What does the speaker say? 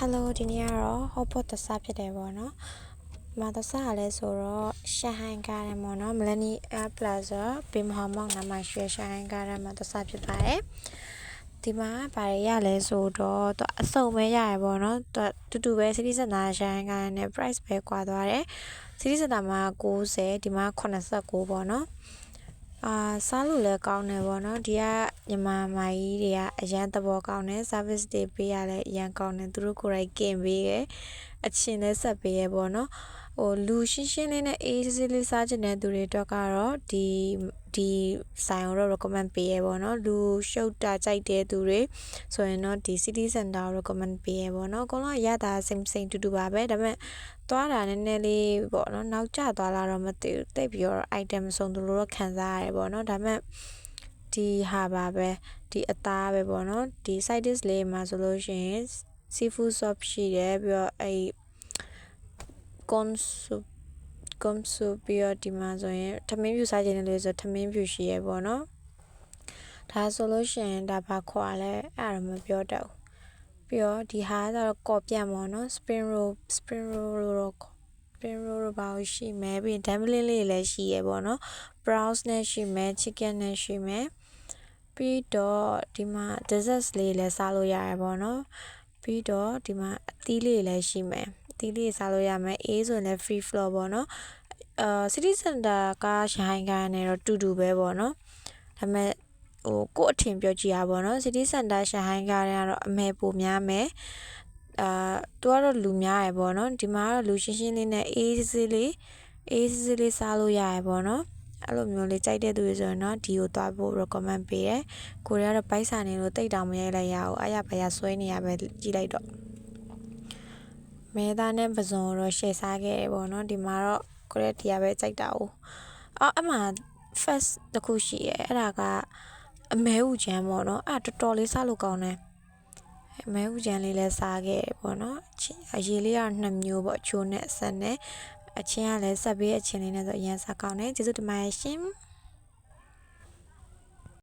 Hello ဒီနေ့ကတော့ Hotpot တစဖြစ်တယ်ပေါ့နော်။မာတစကလည်းဆိုတော့ရှန်ဟိုင်းကားတယ်ပေါ့နော်။ Millennium Air Plaza ဘေမဟာမောက်နာမှာရွှေရှန်ဟိုင်းကားတယ်မှာတစဖြစ်ပါတယ်။ဒီမှာဘာတွေရလဲဆိုတော့သူအစုံပဲရရပေါ့နော်။သူတူပဲ City Center ရှန်ဟိုင်းကားနဲ့ price ပဲကွာသွားတယ်။ City Center မှာ90ဒီမှာ89ပေါ့နော်။စားလို့လည်းကောင်းတယ်ပေါ့နော်ဒီကညီမမိုင်ကြီးတွေကအရန်သဘောကောင်းတယ် service တွေပေးရလဲအရန်ကောင်းတယ်သူတို့ကိုယ်တိုင်ကင်ပေးရအချင်းလည်းဆက်ပေးရပေါ့နော်လူရှင်းရှင်းလေးနဲ့အေးဆေးဆေးလေးစားချင်တဲ့သူတွေအတွက်ကတော့ဒီဆိုင်ကိုတော့ recommend ပေးရပေါ့နော်လူရှုပ်တာကြိုက်တဲ့သူတွေဆိုရင်တော့ဒီ City Center ကို recommend ပေးရပေါ့နော်အကုန်လုံးရတာစိမ့်တူတူပါပဲဒါပေမဲ့သွားတာနည်းနည်းလေးပေါ့နော်နောက်ကျသွားလာတော့မသိဘူးတိတ်ပြီးတော့ item ဆုံးသူလို့တော့ခံစားရတယ်ပေါ့နော်ဒါပေမဲ့ဒီဟာပါပဲဒီအသားပဲပေါ့နော်ဒီ side dish လေးမှာဆိုလို့ရှိရင် seafood soup ရှိတယ်ပြီးတော့corn soup ပြီးတော့ဒီမှာဆိုရင်ထမင်းဖြူစားခြင်းလည်းဆိုထမင်းဖြူရှိရပေါ့နော်ဒါဆိုလို့ရှိရင်ဒါဘာခေါ်လဲအဲ့ဒါမပြောတတ်ဘူးပြီးတော့ဒီဟာကတော့ကော်ပြန်ပေါ့နော် spring roll လို့spring roll ဘာလို့ရှိမဲပြီး dumpling လေးလည်းရှိရပေါ့နော် prawns နဲ့ရှိမဲ chicken နဲ့ရှိမဲပြီးတော့ဒီမှာ desserts လေးလည်းစားလို့ရရပေါ့နော်ပြီးတော့ဒီမှာအသီးလေးလည်းရှိမယ်အသီးလေးစားလို့ရမယ်အေးဆိုရင်လည်း free flow ပေါ့နော်City Center ကရှဟိုင်းကားနဲ့တော့တူတူပဲပေါ့နော်ဒါပေမဲ့ကို့အထင်ပြောကြည့်ရပါတော့ City Center ရှဟိုင်းကားတွေကတော့အမဲပိုများမယ်သူကတော့လူများရယ်ပေါ့နော်ဒီမှာကတော့လူရှင်းရှင်းလေးနဲ့အေးဆေးလေးစားလို့ရရယ်ပေါ့နော်အဲ့လိုမျိုးလေးကြိုက်တဲ့သူတွေဆိုရင်တော့ဒီကိုသွားဖို့ recommend ပေးတယ်ကိုရီးယားတော့ဘိုက်စာနေလို့တိတ်တောင်မရိုက်လိုက်ရအောင်အားရပါရဆွဲနေရပဲကြည့်လိုက်တော့မဲသားနဲ့ပစုံတော့ရှယ်စားခဲ့တယ်ပေါ့နော်ဒီမှာတော့ကိုရီးယားတရားပဲကြိုက်တာ哦အမှ first တခုရှိရဲအဲ့ဒါကအမဲဥချမ်းပေါ့နော်အဲ့တော်တော်လေးစားလို့ကောင်းတယ်အမဲဥချမ်းလေးလည်းစားခဲ့ပေါ့နော်အရေးလေးက2မျိုးပေါ့ချိုးနဲ့ဆက်နဲ့အချင်းကလည်းဆက်ပေးအချင်းလေးနဲ့ဆိုအရင်စားကောင်းတယ်ကျေးဇူးတင်ပါတယ်ရှင်